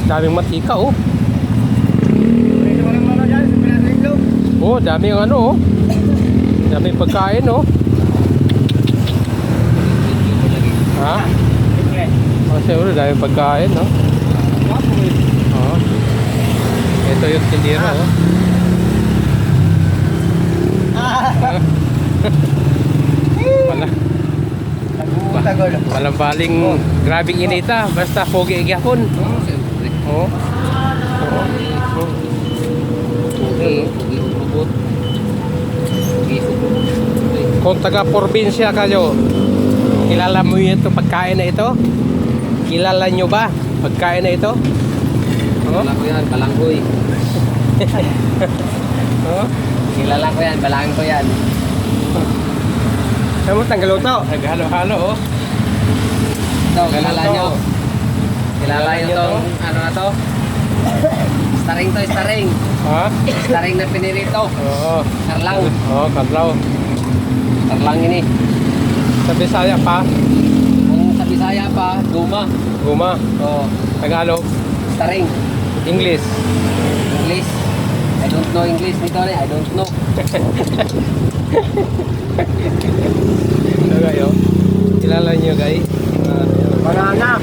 Daming matika oh. Oh, daming ano oh. Daming pagkain oh. Ha? Oh, siguro daming pagkain no. Oh. Ito yung tindira oh. Walang baling grabing inita, basta pogi igyapon. Oh. Kung taga probinsya kayo, kilala mo ito pagkain na ito? Kilala nyo ba pagkain na ito? Kilala ko yan, balanghoy. Oh? Kilala ko yan, balangan ko yan. Saan mo tanggal ito? Naghalo-halo oh. Ito, kilala nyo. Kilala nyo itong ano na to? Staring to, staring. Ha? Staring na pinirito. Oo. Karlaw. Oo, karlaw. Karlang ini. Sa Bisaya pa? Kung sa Bisaya pa, guma. Guma. O, Tagalog. staring. English. English. I don't know English nito rin. I don't know. So kayo, kilala nyo guys. Banana.